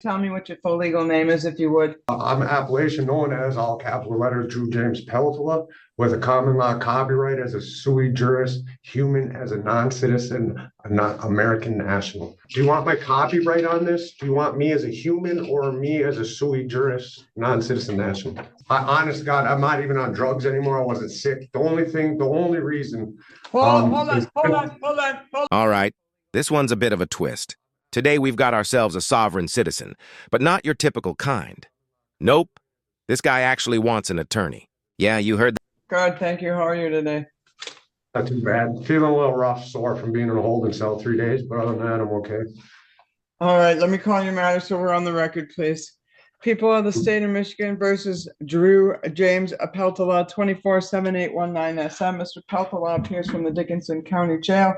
Tell me what your full legal name is, if you would. I'm an appellation known as, all capital letters, Drew James Peltola, with a common law copyright as a sui juris human, as a non-citizen, a non-American national. Do you want my copyright on this? Do you want me as a human or me as a sui juris non-citizen national? Honest to God, I'm not even on drugs anymore. I wasn't sick. The only reason. Hold on. All right, this one's a bit of a twist. Today we've got ourselves a sovereign citizen, but not your typical kind. Nope, this guy actually wants an attorney. Yeah, you heard that. Good, thank you. How are you today? Not too bad. Feeling a little rough, sore from being in a holding cell 3 days, but other than that, I'm okay. All right, let me call your matter so we're on the record, please. People of the state of Michigan versus Drew James Peltola, 247819 SM. Mr. Peltola appears from the Dickinson County Jail.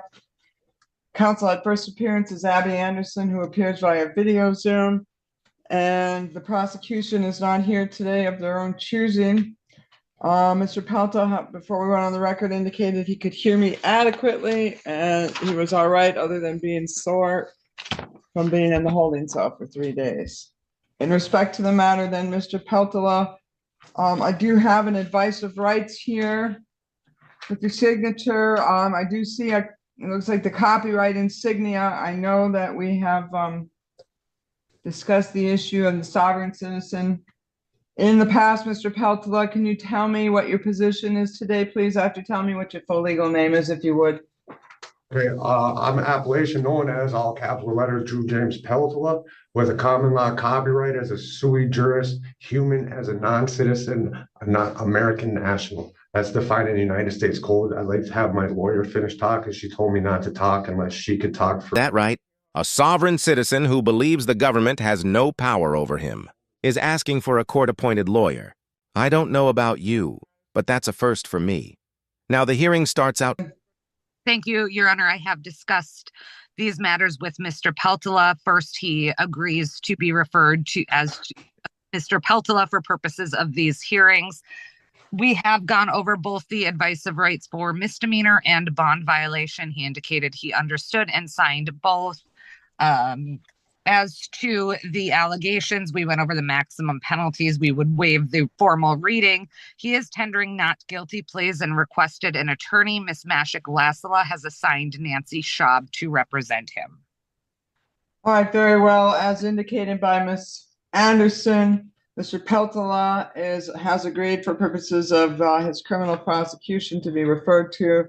Counsel at first appearance is Abby Anderson, who appears via video Zoom. And the prosecution is not here today of their own choosing. Mr. Peltola, before we went on the record, indicated he could hear me adequately and he was all right, other than being sore from being in the holding cell for 3 days. In respect to the matter, then, Mr. Peltola, I do have an advice of rights here with your signature. I do see it looks like the copyright insignia. I know that we have discussed the issue of the sovereign citizen in the past. Mr. Peltola, can you tell me what your position is today, please, after telling me what your full legal name is, if you would? Okay, I'm an appellation known as, all capital letters, Drew James Peltola, with a common law copyright as a sui juris human, as a non-citizen, a non-American national. That's defined in the United States Code. I'd like to have my lawyer finish talking. She told me not to talk unless she could talk for. That right? A sovereign citizen who believes the government has no power over him is asking for a court-appointed lawyer. I don't know about you, but that's a first for me. Now the hearing starts out. Thank you, Your Honor. I have discussed these matters with Mr. Peltola. First, he agrees to be referred to as Mr. Peltola for purposes of these hearings. We have gone over both the advice of rights for misdemeanor and bond violation. He indicated he understood and signed both. As to the allegations, we went over the maximum penalties. We would waive the formal reading. He is tendering not guilty pleas and requested an attorney. Ms. Mashik Lasala has assigned Nancy Schaub to represent him. All right, very well. As indicated by Ms. Anderson, Mr. Peltola has agreed for purposes of his criminal prosecution to be referred to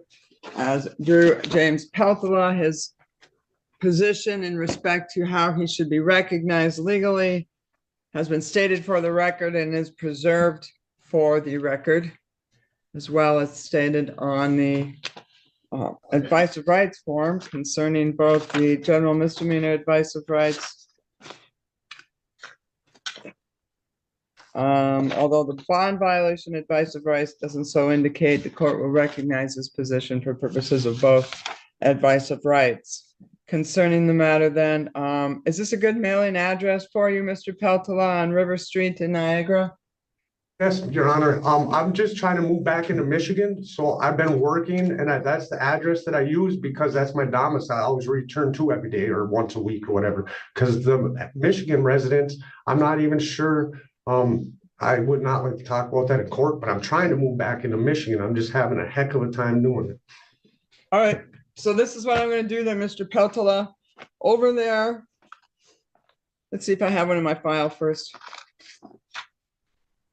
as Drew James Peltola. His position in respect to how he should be recognized legally has been stated for the record and is preserved for the record, as well as stated on the advice of rights form concerning both the general misdemeanor advice of rights. Although the bond violation advice of rights doesn't so indicate, the court will recognize his position for purposes of both advice of rights. Concerning the matter, then, is this a good mailing address for you, Mr. Peltola, on River Street in Niagara? Yes, Your Honor. I'm just trying to move back into Michigan, so I've been working, and that's the address that I use because that's my domicile. I always return to every day or once a week or whatever. Because the Michigan residents, I'm not even sure. I would not like to talk about that in court, but I'm trying to move back into Michigan. I'm just having a heck of a time doing it. All right. So this is what I'm going to do then, Mr. Peltola. Over there. Let's see if I have one in my file first.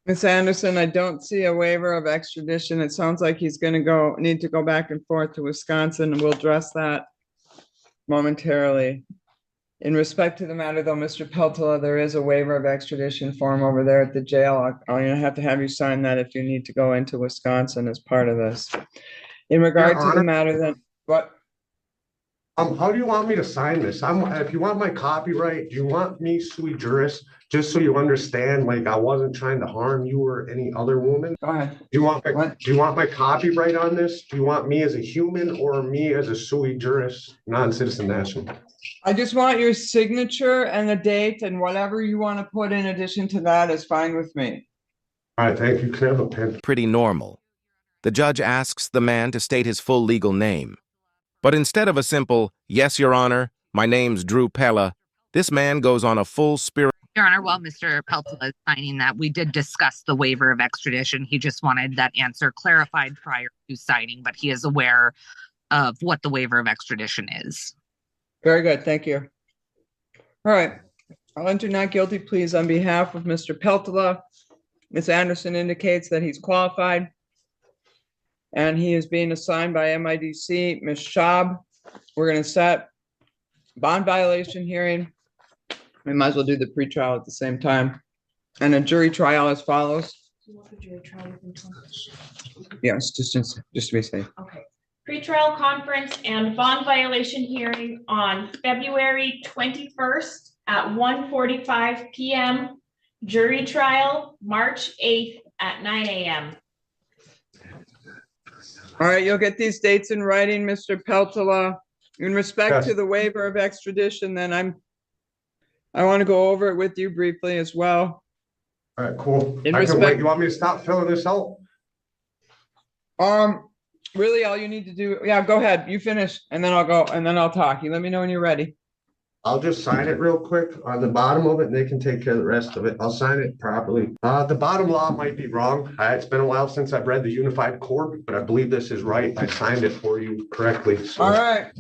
Ms. Anderson, I don't see a waiver of extradition. It sounds like he's going to need to go back and forth to Wisconsin, and we'll address that momentarily. In respect to the matter, though, Mr. Peltola, there is a waiver of extradition form over there at the jail. I'm going to have you sign that if you need to go into Wisconsin as part of this. In regard to the matter, then, what? How do you want me to sign this? If you want my copyright, do you want me sui juris, just so you understand, like I wasn't trying to harm you or any other woman? Go ahead. Do you want my copyright on this? Do you want me as a human or me as a sui juris non-citizen national? I just want your signature and the date, and whatever you want to put in addition to that is fine with me. All right, thank you. Can I have a pen? Pretty normal. The judge asks the man to state his full legal name. But instead of a simple, "Yes, Your Honor, my name's Drew Pella," This man goes on a full spirit. Your Honor, while Mr. Peltola is signing that, we did discuss the waiver of extradition. He just wanted that answer clarified prior to signing, but he is aware of what the waiver of extradition is. Very good, thank you. All right, I'll enter not guilty pleas on behalf of Mr. Peltola. Ms. Anderson indicates that he's qualified, and he is being assigned by MIDC. Ms. Schaub, we're going to set bond violation hearing. We might as well do the pretrial at the same time, and a jury trial as follows. Yes, just to be safe. Okay. Pretrial conference and bond violation hearing on February 21st at 1:45 p.m. Jury trial March 8th at 9 a.m. All right, you'll get these dates in writing, Mr. Peltola. In respect to the waiver of extradition, then I want to go over it with you briefly as well. All right, cool. In I can wait. respect- You want me to stop filling this out? Really, all you need to do, yeah, go ahead. You finish, and then I'll go, and then I'll talk. You let me know when you're ready. I'll just sign it real quick on the bottom of it, and they can take care of the rest of it. I'll sign it properly. The bottom law might be wrong. It's been a while since I've read the Unified Court, but I believe this is right. I signed it for you correctly. So. All right,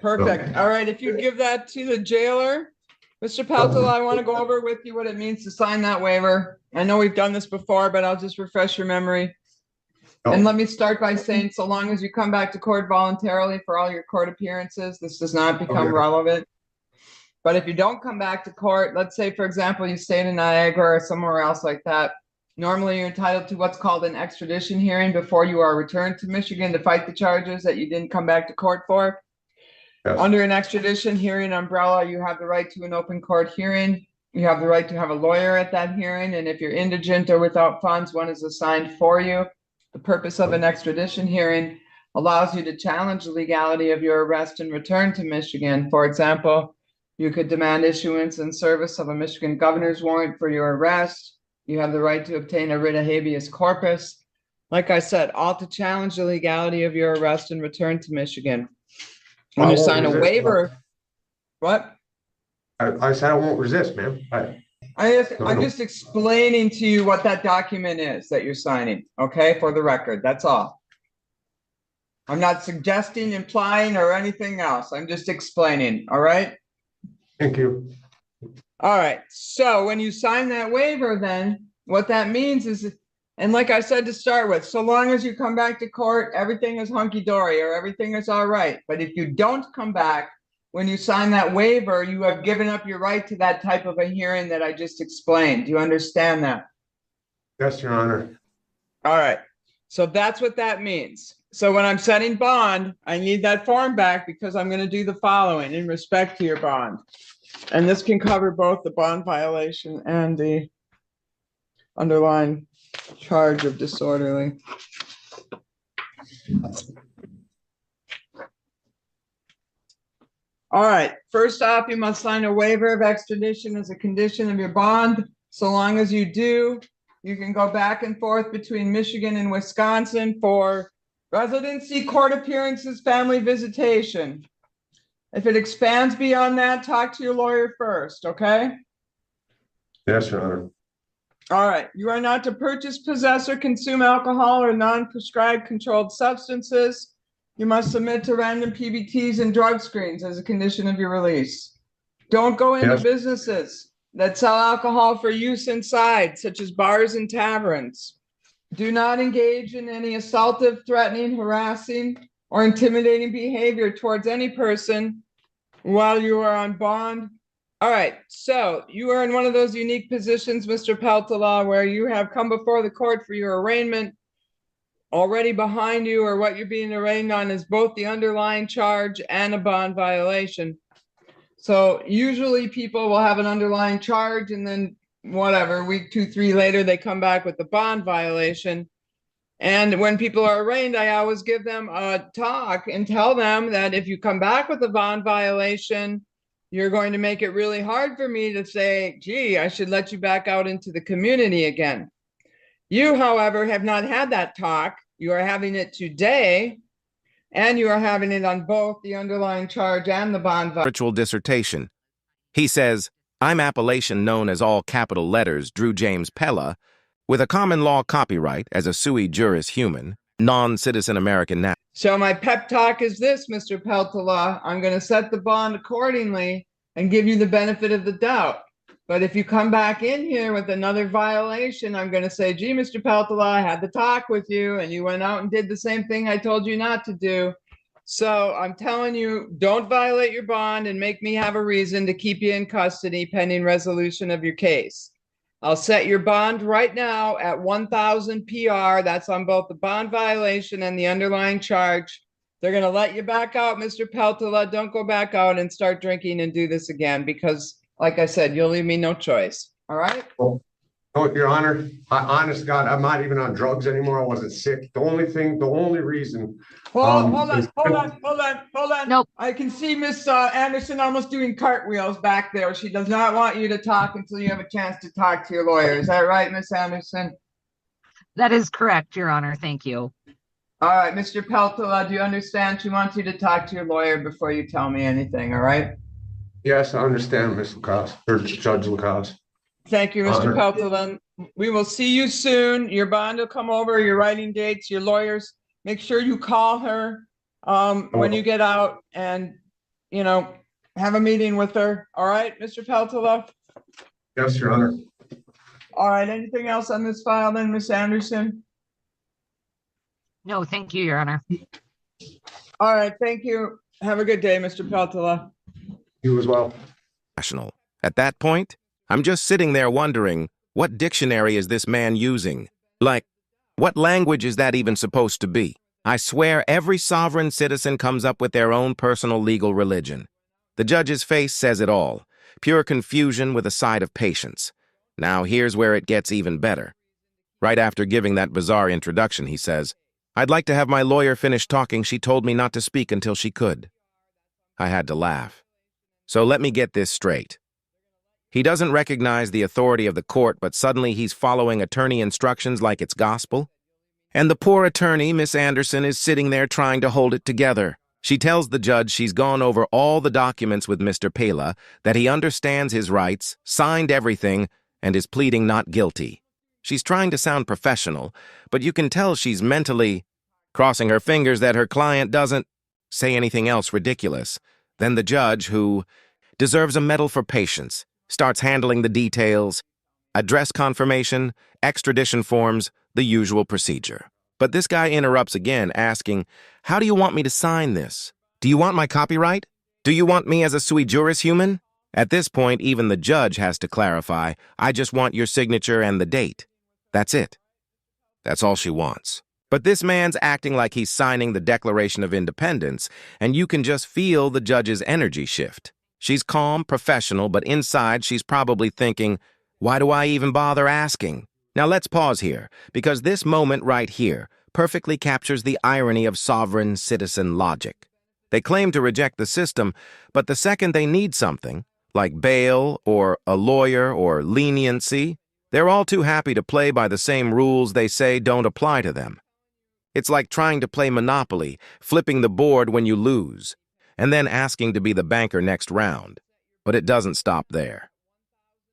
perfect. All right, if you give that to the jailer, Mr. Peltola, I want to go over with you what it means to sign that waiver. I know we've done this before, but I'll just refresh your memory. And let me start by saying, so long as you come back to court voluntarily for all your court appearances, this does not become relevant. But if you don't come back to court, let's say, for example, you stayed in Niagara or somewhere else like that, normally you're entitled to what's called an extradition hearing before you are returned to Michigan to fight the charges that you didn't come back to court for. Yes. Under an extradition hearing umbrella, you have the right to an open court hearing. You have the right to have a lawyer at that hearing. And if you're indigent or without funds, one is assigned for you. The purpose of an extradition hearing allows you to challenge the legality of your arrest and return to Michigan. For example, you could demand issuance and service of a Michigan governor's warrant for your arrest. You have the right to obtain a writ of habeas corpus. Like I said, all to challenge the legality of your arrest and return to Michigan. When you sign a waiver, what? I said I won't resist, man. I'm just explaining to you what that document is that you're signing, okay, for the record. That's all. I'm not suggesting, implying, or anything else. I'm just explaining, all right? Thank you. All right. So when you sign that waiver, then what that means is, and like I said to start with, so long as you come back to court, everything is hunky-dory or everything is all right. But if you don't come back, when you sign that waiver, you have given up your right to that type of a hearing that I just explained. Do you understand that? Yes, Your Honor. All right. So that's what that means. So when I'm setting bond, I need that form back because I'm going to do the following in respect to your bond. And this can cover both the bond violation and the underlying charge of disorderly. All right, first off, you must sign a waiver of extradition as a condition of your bond. So long as you do, you can go back and forth between Michigan and Wisconsin for residency, court appearances, family visitation. If it expands beyond that, talk to your lawyer first, okay? Yes, Your Honor. All right, you are not to purchase, possess, or consume alcohol or non-prescribed controlled substances. You must submit to random PBTs and drug screens as a condition of your release. Don't go into businesses that sell alcohol for use inside, such as bars and taverns. Do not engage in any assaultive, threatening, harassing, or intimidating behavior towards any person while you are on bond. All right, so you are in one of those unique positions, Mr. Peltola, where you have come before the court for your arraignment. Already behind you, or what you're being arraigned on, is both the underlying charge and a bond violation. So usually people will have an underlying charge and then whatever, week 2, 3 later, they come back with the bond violation. And when people are arraigned, I always give them a talk and tell them that if you come back with a bond violation, you're going to make it really hard for me to say, gee, I should let you back out into the community again. You, however, have not had that talk. You are having it today, and you are having it on both the underlying charge and the bond violation. Spiritual dissertation. He says, I'm appellation known as all capital letters Drew James Pella, with a common law copyright as a sui juris human, non-citizen American national. So my pep talk is this, Mr. Peltola. I'm going to set the bond accordingly and give you the benefit of the doubt. But if you come back in here with another violation, I'm going to say, gee, Mr. Peltola, I had the talk with you and you went out and did the same thing I told you not to do. So I'm telling you, don't violate your bond and make me have a reason to keep you in custody pending resolution of your case. I'll set your bond right now at 1,000 PR. That's on both the bond violation and the underlying charge. They're going to let you back out, Mr. Peltola. Don't go back out and start drinking and do this again because, like I said, you'll leave me no choice. All right? Oh, Your Honor, honest to God, I'm not even on drugs anymore. I wasn't sick. The only reason. Hold on. Nope. I can see Miss Anderson almost doing cartwheels back there. She does not want you to talk until you have a chance to talk to your lawyer. Is that right, Miss Anderson? That is correct, Your Honor. Thank you. All right, Mr. Peltola, do you understand? She wants you to talk to your lawyer before you tell me anything, all right? Yes, I understand, Ms. Lacoste, or Judge Lacoste. Thank you, Mr. Honor. Peltola. We will see you soon. Your bond will come over, your writing dates, your lawyers. Make sure you call her when you get out and, you know, have a meeting with her. All right, Mr. Peltola? Yes, Your Honor. All right, anything else on this file then, Miss Anderson? No, thank you, Your Honor. All right, thank you. Have a good day, Mr. Peltola. You as well. At that point, I'm just sitting there wondering, what dictionary is this man using? Like, what language is that even supposed to be? I swear every sovereign citizen comes up with their own personal legal religion. The judge's face says it all, pure confusion with a side of patience. Now here's where it gets even better. Right after giving that bizarre introduction, he says, I'd like to have my lawyer finish talking. She told me not to speak until she could. I had to laugh. So let me get this straight. He doesn't recognize the authority of the court, but suddenly he's following attorney instructions like it's gospel? And the poor attorney, Miss Anderson, is sitting there trying to hold it together. She tells the judge she's gone over all the documents with Mr. Pella, that he understands his rights, signed everything, and is pleading not guilty. She's trying to sound professional, but you can tell she's mentally crossing her fingers that her client doesn't say anything else ridiculous. Then the judge, who deserves a medal for patience, starts handling the details, address confirmation, extradition forms, the usual procedure. But this guy interrupts again, asking, how do you want me to sign this? Do you want my copyright? Do you want me as a sui juris human? At this point, even the judge has to clarify, I just want your signature and the date. That's it. That's all she wants. But this man's acting like he's signing the Declaration of Independence, and you can just feel the judge's energy shift. She's calm, professional, but inside she's probably thinking, why do I even bother asking? Now let's pause here, because this moment right here perfectly captures the irony of sovereign citizen logic. They claim to reject the system, but the second they need something, like bail or a lawyer or leniency, they're all too happy to play by the same rules they say don't apply to them. It's like trying to play Monopoly, flipping the board when you lose, and then asking to be the banker next round. But it doesn't stop there.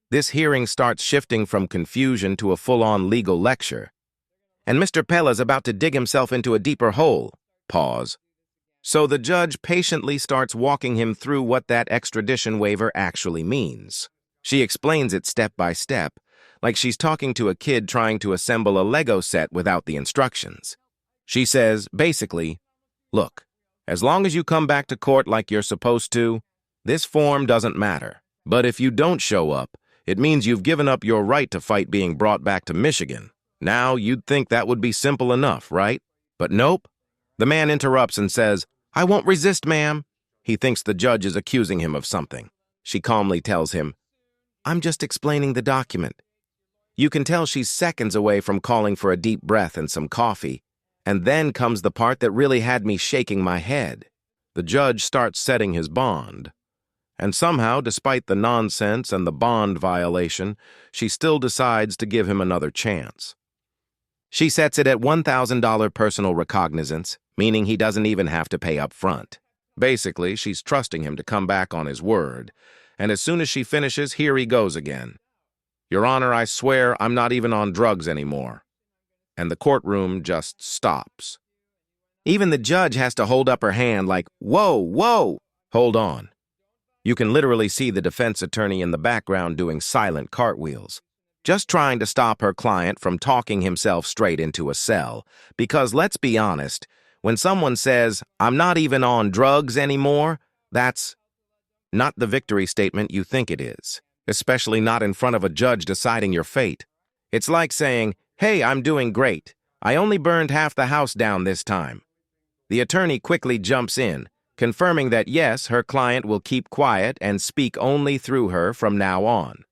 This hearing starts shifting from confusion to a full-on legal lecture. And Mr. Pella's about to dig himself into a deeper hole. Pause. So the judge patiently starts walking him through what that extradition waiver actually means. She explains it step by step, like she's talking to a kid trying to assemble a Lego set without the instructions. She says, basically, look, as long as you come back to court like you're supposed to, this form doesn't matter. But if you don't show up, it means you've given up your right to fight being brought back to Michigan. Now, you'd think that would be simple enough, right? But nope. The man interrupts and says, I won't resist, ma'am. He thinks the judge is accusing him of something. She calmly tells him, I'm just explaining the document. You can tell she's seconds away from calling for a deep breath and some coffee. And then comes the part that really had me shaking my head. The judge starts setting his bond. And somehow, despite the nonsense and the bond violation, she still decides to give him another chance. She sets it at $1,000 personal recognizance, meaning he doesn't even have to pay up front. Basically, she's trusting him to come back on his word, and as soon as she finishes, here he goes again. Your Honor, I swear I'm not even on drugs anymore. And the courtroom just stops. Even the judge has to hold up her hand like, whoa, whoa, hold on. You can literally see the defense attorney in the background doing silent cartwheels, just trying to stop her client from talking himself straight into a cell. Because let's be honest, when someone says, I'm not even on drugs anymore, that's not the victory statement you think it is, especially not in front of a judge deciding your fate. It's like saying, hey, I'm doing great. I only burned half the house down this time. The attorney quickly jumps in, confirming that yes, her client will keep quiet and speak only through her from now on.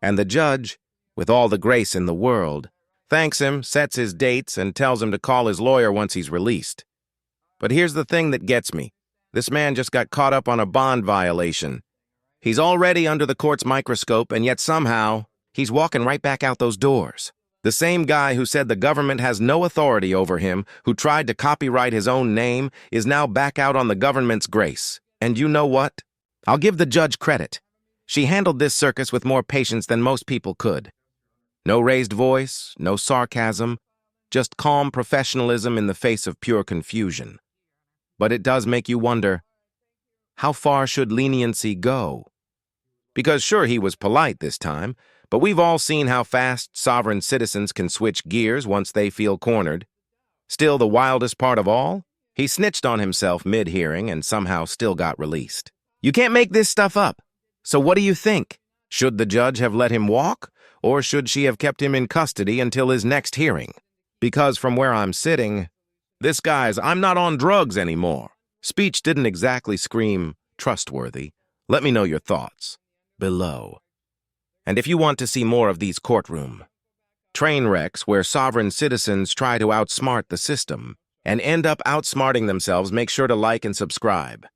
And the judge, with all the grace in the world, thanks him, sets his dates, and tells him to call his lawyer once he's released. But here's the thing that gets me. This man just got caught up on a bond violation. He's already under the court's microscope, and yet somehow, he's walking right back out those doors. The same guy who said the government has no authority over him, who tried to copyright his own name, is now back out on the government's grace. And you know what? I'll give the judge credit. She handled this circus with more patience than most people could. No raised voice, no sarcasm, just calm professionalism in the face of pure confusion. But it does make you wonder, how far should leniency go? Because sure, he was polite this time, but we've all seen how fast sovereign citizens can switch gears once they feel cornered. Still, the wildest part of all? He snitched on himself mid-hearing and somehow still got released. You can't make this stuff up. So what do you think? Should the judge have let him walk, or should she have kept him in custody until his next hearing? Because from where I'm sitting, this guy's "I'm not on drugs anymore" speech didn't exactly scream trustworthy. Let me know your thoughts below. And if you want to see more of these courtroom train wrecks where sovereign citizens try to outsmart the system and end up outsmarting themselves, make sure to like and subscribe.